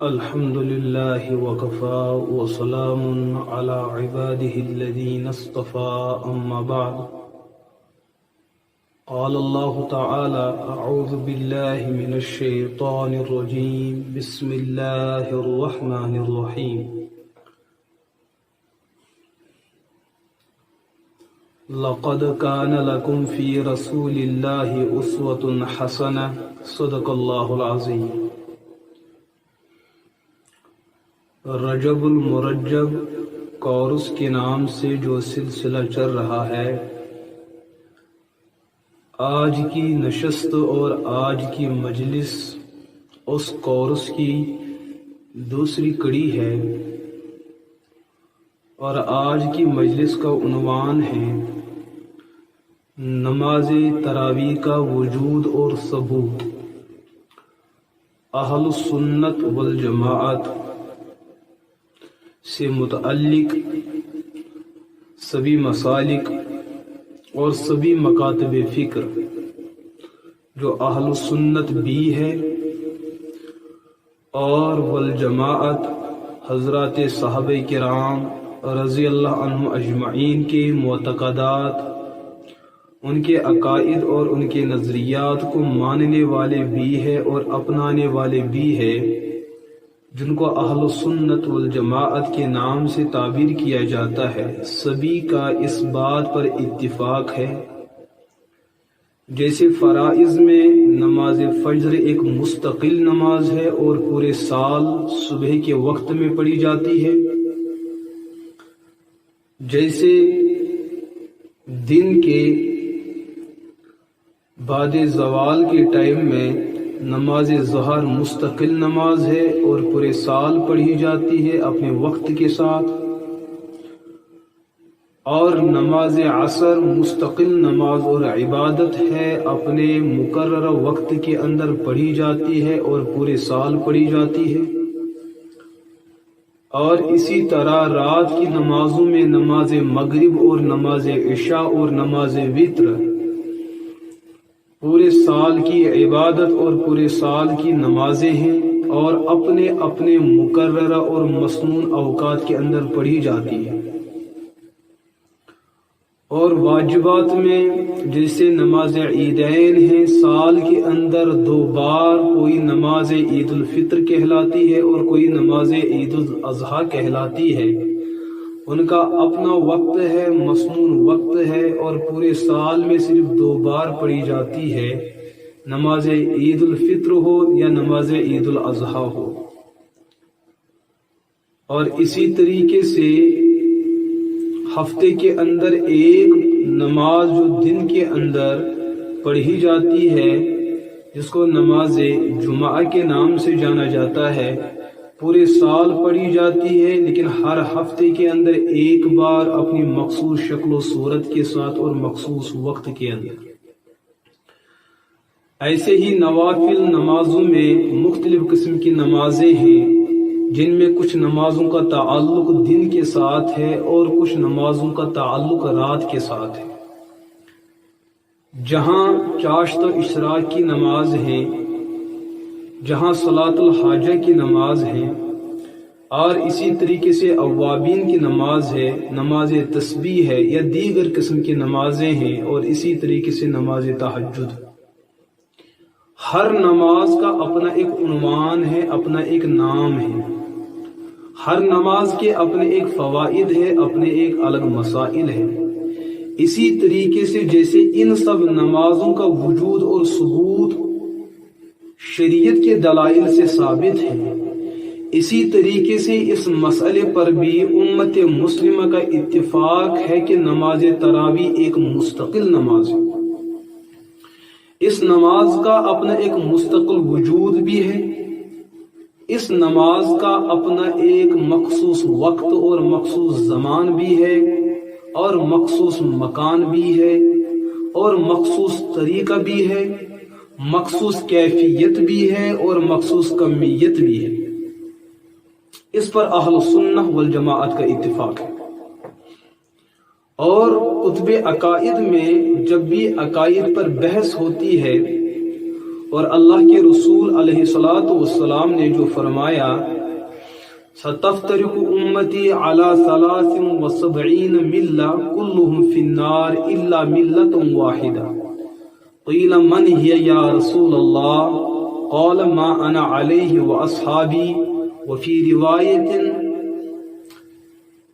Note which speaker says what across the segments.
Speaker 1: الحمد لله وكفى وسلام على عباده الذين اصطفى أما بعد. قال الله تعالى: أعوذ بالله من الشيطان الرجيم. بسم الله الرحمن الرحيم. لقد كان لكم في رسول الله أسوة حسنة. صدق الله العظيم. رجب المرجب کورس کے نام سے جو سلسلہ چل رہا ہے، آج کی نشست اور آج کی مجلس اس کورس کی دوسری کڑی ہے، اور آج کی مجلس کا عنوان ہے نماز تراویح کا وجود اور ثبوت. اہل السنت والجماعت سے متعلق سبھی مسالک اور سبھی مکاتب فکر جو اہل السنت بھی ہے اور والجماعت حضرات صحابہ کرام رضی اللہ عنہم اجمعین کے معتقدات، ان کے عقائد اور ان کے نظریات کو ماننے والے بھی ہے اور اپنانے والے بھی ہے، جن کو اہل سنت والجماعت کے نام سے تعبیر کیا جاتا ہے. سبھی کا اس بات پر اتفاق ہے جیسے فرائض میں نماز فجر ایک مستقل نماز ہے اور پورے سال صبح کے وقت میں پڑھی جاتی ہے، جیسے دن کے بعد زوال کے ٹائم میں نماز ظہر مستقل نماز ہے اور پورے سال پڑھی جاتی ہے اپنے وقت کے ساتھ، اور نماز عصر مستقل نماز اور عبادت ہے، اپنے مقررہ وقت کے اندر پڑھی جاتی ہے اور پورے سال پڑھی جاتی ہے. اور اسی طرح رات کی نمازوں میں نماز مغرب اور نماز عشاء اور نماز وتر پورے سال کی عبادت اور پورے سال کی نمازیں ہیں اور اپنے اپنے مقررہ اور مسنون اوقات کے اندر پڑھی جاتی ہے. اور واجبات میں جیسے نماز عیدین ہیں، سال کے اندر 2 بار، کوئی نماز عید الفطر کہلاتی ہے اور کوئی نماز عید الاضحیٰ کہلاتی ہے. ان کا اپنا وقت ہے، مسنون وقت ہے، اور پورے سال میں صرف 2 بار پڑھی جاتی ہے، نماز عید الفطر ہو یا نماز عید الاضحیٰ ہو. اور اسی طریقے سے ہفتے کے اندر ایک نماز جو دن کے اندر پڑھی جاتی ہے، جس کو نماز جمعہ کے نام سے جانا جاتا ہے، پورے سال پڑھی جاتی ہے لیکن ہر ہفتے کے اندر ایک بار اپنی مخصوص شکل و صورت کے ساتھ اور مخصوص وقت کے اندر. ایسے ہی نوافل نمازوں میں مختلف قسم کی نمازیں ہیں، جن میں کچھ نمازوں کا تعلق دن کے ساتھ ہے اور کچھ نمازوں کا تعلق رات کے ساتھ ہے. جہاں چاشت و اشراق کی نماز ہے، جہاں صلاۃ الحاجہ کی نماز ہے، اور اسی طریقے سے اوابین کی نماز ہے، نماز تسبیح ہے، یا دیگر قسم کی نمازیں ہیں، اور اسی طریقے سے نماز تہجد. ہر نماز کا اپنا ایک عنوان ہے، اپنا ایک نام ہے. ہر نماز کے اپنے ایک فوائد ہے، اپنے ایک الگ مسائل ہے. اسی طریقے سے جیسے ان سب نمازوں کا وجود اور ثبوت شریعت کے دلائل سے ثابت ہے، اسی طریقے سے اس مسئلے پر بھی امت مسلمہ کا اتفاق ہے کہ نماز تراویح ایک مستقل نماز ہے. اس نماز کا اپنا ایک مستقل وجود بھی ہے، اس نماز کا اپنا ایک مخصوص وقت اور مخصوص زمان بھی ہے، اور مخصوص مکان بھی ہے، اور مخصوص طریقہ بھی ہے، مخصوص کیفیت بھی ہے، اور مخصوص کمیت بھی ہے. اس پر اہل سنہ والجماعت کا اتفاق ہے. اور کتب عقائد میں جب بھی عقائد پر بحث ہوتی ہے اور اللہ کے رسول علیہ الصلوۃ والسلام نے جو فرمایا ستفترق امتی علی 73 ملہ کلہم فی النار الا ملۃ واحدہ قیل من ہی یا رسول اللہ قال ما انا علیہ واصحابی وفی روایت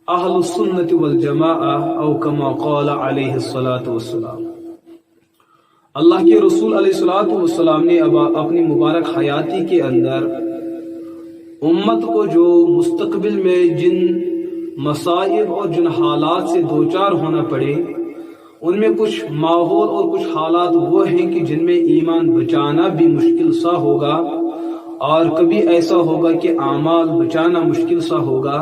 Speaker 1: اہل السنت والجماعہ او کما قال علیہ الصلوۃ والسلام۔ اللہ کے رسول علیہ الصلوۃ والسلام نے اپنی مبارک حیاتی کے اندر امت کو جو مستقبل میں جن مصائب اور جن حالات سے دوچار ہونا پڑے ان میں کچھ ماحول اور کچھ حالات وہ ہیں کہ جن میں ایمان بچانا بھی مشکل سا ہوگا، اور کبھی ایسا ہوگا کہ اعمال بچانا مشکل سا ہوگا۔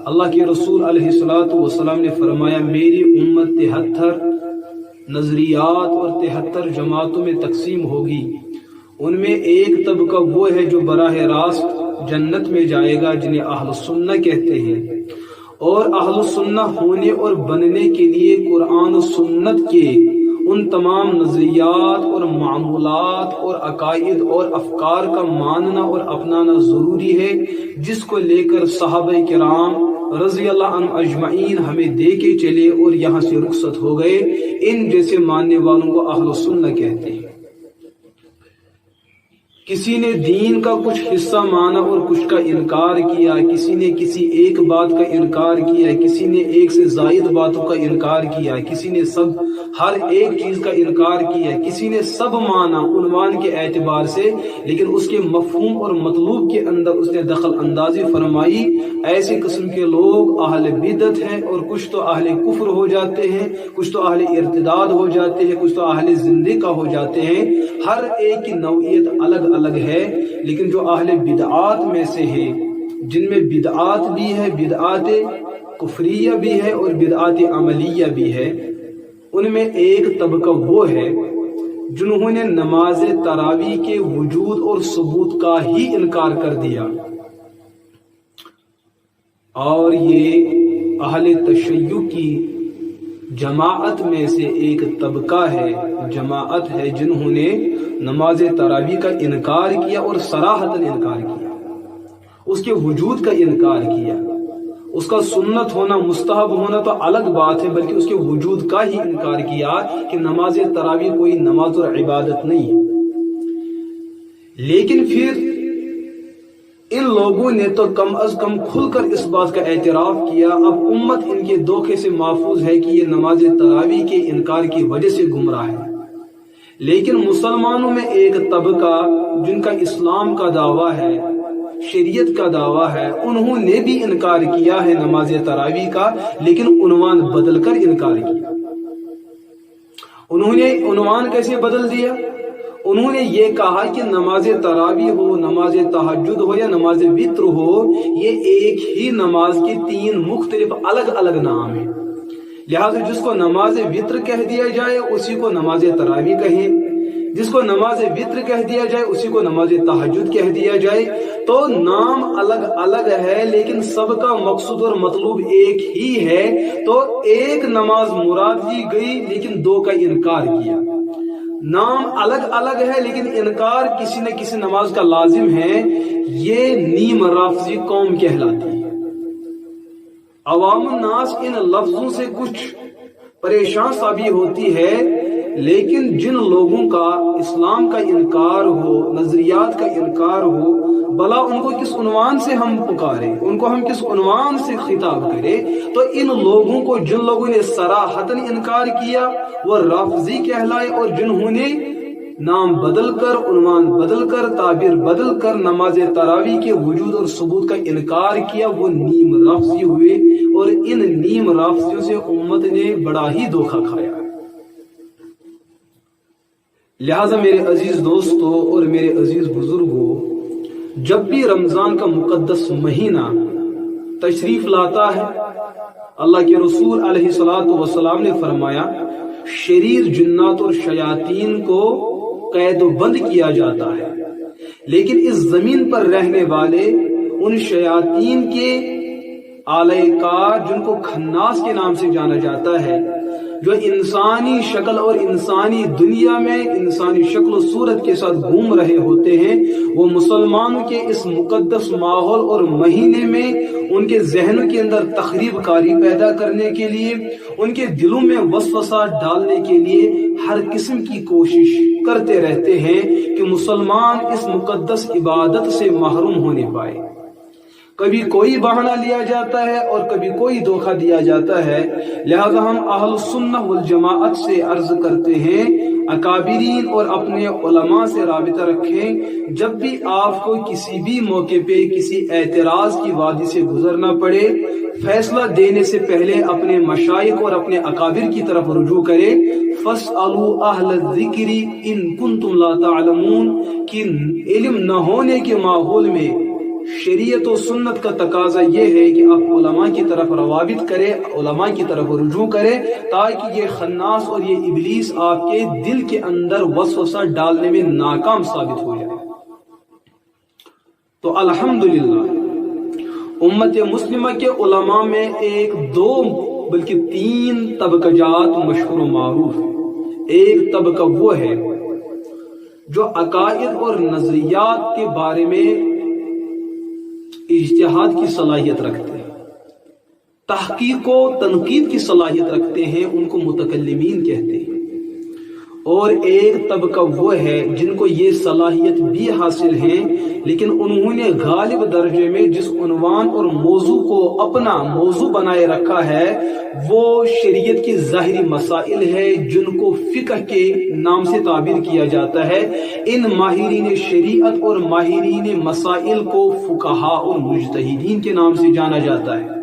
Speaker 1: اللہ کے رسول علیہ الصلوۃ والسلام نے فرمایا میری امت 73 نظریات اور 73 جماعتوں میں تقسیم ہوگی، ان میں ایک طبقہ وہ ہے جو براہ راست جنت میں جائے گا جنہیں اہل سنہ کہتے ہیں، اور اہل سنہ ہونے اور بننے کے لیے قرآن و سنت کے ان تمام نظریات اور معمولات اور عقائد اور افکار کا ماننا اور اپنانا ضروری ہے، جس کو لے کر صحابہ کرام رضی اللہ عنہ اجمعین ہمیں دے کے چلے اور یہاں سے رخصت ہو گئے۔ ان جیسے ماننے والوں کو اہل سنہ کہتے ہیں۔ کسی نے دین کا کچھ حصہ مانا اور کچھ کا انکار کیا، کسی نے کسی ایک بات کا انکار کیا، کسی نے ایک سے زائد باتوں کا انکار کیا، کسی نے ہر ایک چیز کا انکار کیا، کسی نے سب مانا عنوان کے اعتبار سے لیکن اس کے مفہوم اور مطلوب کے اندر اس نے دخل اندازی فرمائی۔ ایسے قسم کے لوگ اہل بدعت ہیں، اور کچھ تو اہل کفر ہو جاتے ہیں، کچھ تو اہل ارتداد ہو جاتے ہیں، کچھ تو اہل زندقہ ہو جاتے ہیں۔ ہر ایک کی نوعیت الگ الگ ہے، لیکن جو اہل بدعات میں سے ہے جن میں بدعات بھی ہے، بدعات کفریہ بھی ہے اور بدعات عملیہ بھی ہے، ان میں ایک طبقہ وہ ہے جنہوں نے نماز تراویح کے وجود اور ثبوت کا ہی انکار کر دیا، اور یہ اہل تشیع کی جماعت میں سے ایک طبقہ ہے، جماعت ہے جنہوں نے نماز تراویح کا انکار کیا اور صراحتاً انکار کیا، اس کے وجود کا انکار کیا۔ اس کا سنت ہونا مستحب ہونا تو الگ بات ہے، بلکہ اس کے وجود کا ہی انکار کیا کہ نماز تراویح کوئی نماز اور عبادت نہیں ہے۔ لیکن پھر ان لوگوں نے تو کم از کم کھل کر اس بات کا اعتراف کیا، اب امت ان کے دھوکے سے محفوظ ہے کہ یہ نماز تراویح کے انکار کی وجہ سے گمراہ ہے۔ لیکن مسلمانوں میں ایک طبقہ جن کا اسلام کا دعویٰ ہے، شریعت کا دعویٰ ہے، انہوں نے بھی انکار کیا ہے نماز تراویح کا، لیکن عنوان بدل کر انکار کیا۔ انہوں نے عنوان کیسے بدل دیا؟ انہوں نے یہ کہا کہ نماز تراویح ہو، نماز تہجد ہو یا نماز وتر ہو، یہ ایک ہی نماز کے 3 مختلف الگ الگ نام ہیں، لہذا جس کو نماز وتر کہہ دیا جائے اسی کو نماز تراویح کہیں، جس کو نماز وتر کہہ دیا جائے اسی کو نماز تہجد کہہ دیا جائے۔ تو نام الگ الگ ہے لیکن سب کا مقصود اور مطلوب ایک ہی ہے، تو ایک نماز مراد لی گئی لیکن 2 کا انکار کیا۔ نام الگ الگ ہے لیکن انکار کسی نہ کسی نماز کا لازم ہے، یہ نیم رافضی قوم کہلاتی ہے۔ عوام الناس ان لفظوں سے کچھ پریشان سابی ہوتی ہے، لیکن جن لوگوں کا اسلام کا انکار ہو، نظریات کا انکار ہو، بلا ان کو کس عنوان سے ہم پکارے، ان کو ہم کس عنوان سے خطاب کرے؟ تو ان لوگوں کو جن لوگوں نے صراحتاً انکار کیا وہ رافضی کہلائے، اور جنہوں نے نام بدل کر، عنوان بدل کر، تعبیر بدل کر نماز تراویح کے وجود اور ثبوت کا انکار کیا، وہ نیم رافضی ہوئے، اور ان نیم رافضیوں سے امت نے بڑا ہی دھوکہ کھایا۔ لہذا میرے عزیز دوستو اور میرے عزیز بزرگوں، جب بھی رمضان کا مقدس مہینہ تشریف لاتا ہے، اللہ کے رسول علیہ الصلوۃ والسلام نے فرمایا شریر جنات اور شیاطین کو قید و بند کیا جاتا ہے، لیکن اس زمین پر رہنے والے ان شیاطین کے آلۂ کار جن کو خناس کے نام سے جانا جاتا ہے، جو انسانی شکل اور انسانی دنیا میں انسانی شکل و صورت کے ساتھ گھوم رہے ہوتے ہیں، وہ مسلمانوں کے اس مقدس ماحول اور مہینے میں ان کے ذہنوں کے اندر تخریب کاری پیدا کرنے کے لیے، ان کے دلوں میں وسوسہ ڈالنے کے لیے ہر قسم کی کوشش کرتے رہتے ہیں کہ مسلمان اس مقدس عبادت سے محروم ہونے پائے۔ کبھی کوئی بہانہ لیا جاتا ہے اور کبھی کوئی دھوکہ دیا جاتا ہے، لہذا ہم اہل سنہ والجماعت سے عرض کرتے ہیں اکابرین اور اپنے علماء سے رابطہ رکھیں۔ جب بھی آپ کو کسی بھی موقع پہ کسی اعتراض کی وادی سے گزرنا پڑے، فیصلہ دینے سے پہلے اپنے مشائخ اور اپنے اکابر کی طرف رجوع کرے۔ فَاسْأَلُوا أَهْلَ الذِّكْرِ إِن كُنتُمْ لَا تَعْلَمُونَ کہ علم نہ ہونے کے ماحول میں شریعت و سنت کا تقاضا یہ ہے کہ آپ علماء کی طرف روابط کریں، علماء کی طرف رجوع کریں، تاکہ یہ خناس اور یہ ابلیس آپ کے دل کے اندر وسوسہ ڈالنے میں ناکام ثابت ہو جائے۔ تو الحمدللہ امت مسلمہ کے علماء میں ایک دو بلکہ تین طبقات مشہور و معروف ہیں۔ ایک طبقہ وہ ہے جو عقائد اور نظریات کے بارے میں اجتہاد کی صلاحیت رکھتے ہیں، تحقیق و تنقید کی صلاحیت رکھتے ہیں، ان کو متکلمین کہتے ہیں۔ اور ایک طبقہ وہ ہے جن کو یہ صلاحیت بھی حاصل ہے، لیکن انہوں نے غالب درجے میں جس عنوان اور موضوع کو اپنا موضوع بنائے رکھا ہے وہ شریعت کی ظاہری مسائل ہے، جن کو فقہ کے نام سے تعبیر کیا جاتا ہے۔ ان ماہرین شریعت اور ماہرین مسائل کو فقہاء اور مجتہدین کے نام سے جانا جاتا ہے۔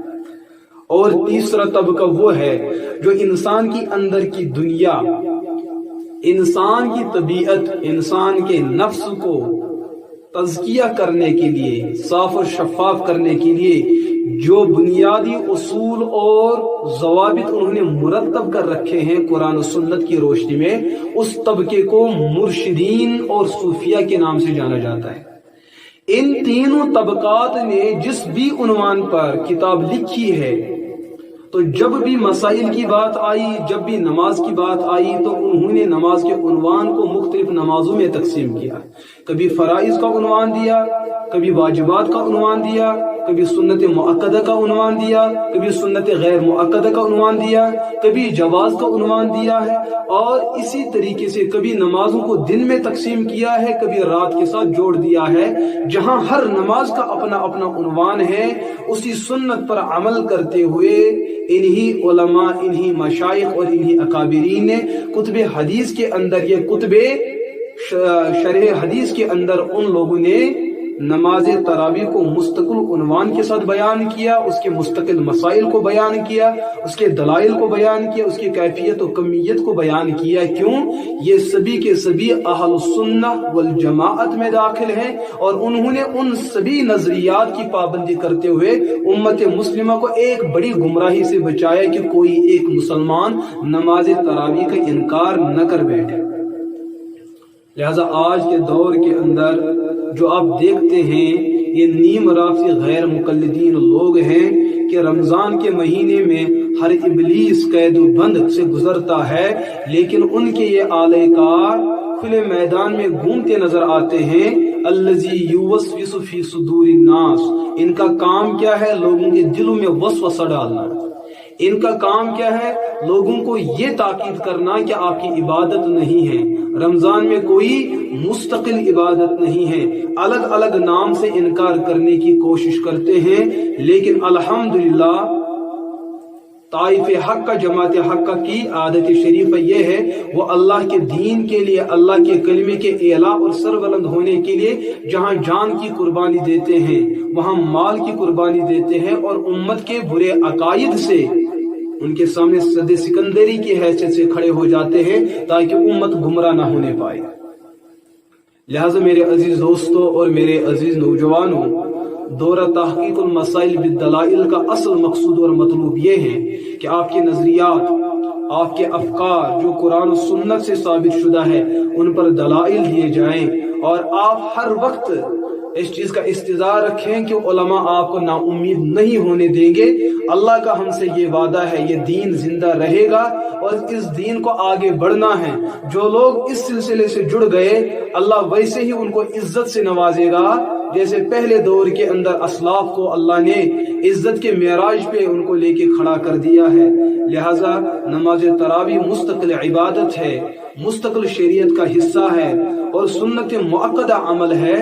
Speaker 1: اور تیسرا طبقہ وہ ہے جو انسان کی اندر کی دنیا، انسان کی طبیعت، انسان کے نفس کو تزکیہ کرنے کے لیے، صاف اور شفاف کرنے کے لیے جو بنیادی اصول اور ضوابط انہوں نے مرتب کر رکھے ہیں قرآن و سنت کی روشنی میں، اس طبقے کو مرشدین اور صوفیہ کے نام سے جانا جاتا ہے۔ ان تینوں طبقات نے جس بھی عنوان پر کتاب لکھی ہے، تو جب بھی مسائل کی بات آئی، جب بھی نماز کی بات آئی، تو انہوں نے نماز کے عنوان کو مختلف نمازوں میں تقسیم کیا۔ کبھی فرائض کا عنوان دیا، کبھی واجبات کا عنوان دیا، کبھی سنت مؤکدہ کا عنوان دیا، کبھی سنت غیر مؤکدہ کا عنوان دیا، کبھی جواز کا عنوان دیا ہے، اور اسی طریقے سے کبھی نمازوں کو دن میں تقسیم کیا ہے، کبھی رات کے ساتھ جوڑ دیا ہے۔ جہاں ہر نماز کا اپنا اپنا عنوان ہے، اسی سنت پر عمل کرتے ہوئے انہی علماء، انہی مشائخ اور انہی اکابرین نے کتب حدیث کے اندر، یہ کتب شرح حدیث کے اندر ان لوگوں نے نماز تراویح کو مستقل عنوان کے ساتھ بیان کیا، اس کے مستقل مسائل کو بیان کیا، اس کے دلائل کو بیان کیا، اس کی کیفیت و کمیت کو بیان کیا۔ کیوں؟ یہ سبھی کے سبھی اہل سنہ والجماعت میں داخل ہیں، اور انہوں نے ان سبھی نظریات کی پابندی کرتے ہوئے امت مسلمہ کو ایک بڑی گمراہی سے بچایا کہ کوئی ایک مسلمان نماز تراویح کا انکار نہ کر بیٹھے۔ لہذا آج کے دور کے اندر جو آپ دیکھتے ہیں یہ نیم رافضی غیر مقلدین لوگ ہیں کہ رمضان کے مہینے میں ہر ابلیس قید و بند سے گزرتا ہے، لیکن ان کے یہ آلہ کار کھلے میدان میں گھومتے نظر آتے ہیں۔ الذی یوسوس فی صدور الناس، ان کا کام کیا ہے؟ لوگوں کے دلوں میں وسوسہ ڈالنا۔ ان کا کام کیا ہے؟ لوگوں کو یہ تاکید کرنا کہ آپ کی عبادت نہیں ہے، رمضان میں کوئی مستقل عبادت نہیں ہے، الگ الگ نام سے انکار کرنے کی کوشش کرتے ہیں۔ لیکن الحمدللہ طائف حق کا، جماعت حق کی عادت شریفہ یہ ہے، وہ اللہ کے دین کے لیے، اللہ کے کلمے کے اعلیٰ اور سربلند ہونے کے لیے جہاں جان کی قربانی دیتے ہیں، وہاں مال کی قربانی دیتے ہیں، اور امت کے برے عقائد سے ان کے سامنے صد سکندری کی حیثیت سے کھڑے ہو جاتے ہیں تاکہ امت گمراہ نہ ہونے پائے۔ لہذا میرے عزیز دوستوں اور میرے عزیز نوجوانوں، دورہ تحقیق المسائل بالدلائل کا اصل مقصود اور مطلوب یہ ہے کہ آپ کے نظریات، آپ کے افکار جو قرآن و سنت سے ثابت شدہ ہے، ان پر دلائل دیے جائیں، اور آپ ہر وقت اس چیز کا استظار رکھیں کہ علماء آپ کو نا امید نہیں ہونے دیں گے. اللہ کا ہم سے یہ وعدہ ہے یہ دین زندہ رہے گا اور اس دین کو آگے بڑھنا ہے. جو لوگ اس سلسلے سے جڑ گئے اللہ ویسے ہی ان کو عزت سے نوازے گا جیسے پہلے دور کے اندر اسلاف کو اللہ نے عزت کے معراج پہ ان کو لے کے کھڑا کر دیا ہے. لہذا نماز تراویح مستقل عبادت ہے، مستقل شریعت کا حصہ ہے اور سنت مؤکدہ عمل ہے.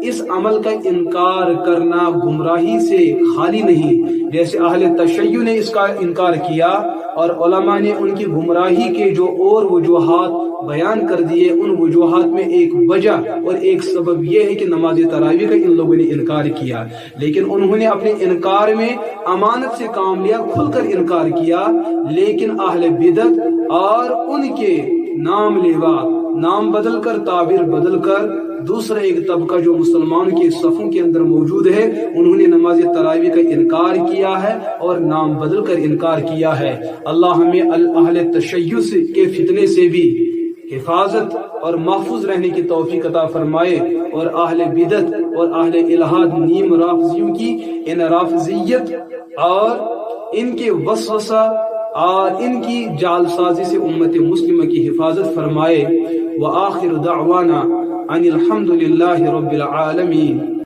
Speaker 1: اس عمل کا انکار کرنا گمراہی سے خالی نہیں. جیسے اہل تشیع نے اس کا انکار کیا اور علماء نے ان کی گمراہی کے جو اور وجوہات بیان کر دیے، ان وجوہات میں ایک وجہ اور ایک سبب یہ ہے کہ نماز تراویح کا ان لوگوں نے انکار کیا، لیکن انہوں نے اپنے انکار میں امانت سے کام لیا، کھل کر انکار کیا. لیکن اہل بدعت اور ان کے نام لیوا نام بدل کر تعبیر بدل کر دوسرا ایک طبقہ جو مسلمانوں کے صفوں کے اندر موجود ہے انہوں نے نماز تراویح کا انکار کیا ہے اور نام بدل کر انکار کیا ہے. اللہ ہمیں اہل تشیع کے فتنے سے بھی حفاظت اور محفوظ رہنے کی توفیق عطا فرمائے اور اہل بدعت اور اہل الہاد نیم رافضیوں کی ان رافضیت اور ان کے وسوسہ اور ان کی جال سازی سے امت مسلمہ کی حفاظت فرمائے. وآخر دعوانا ان الحمد للہ رب العالمین.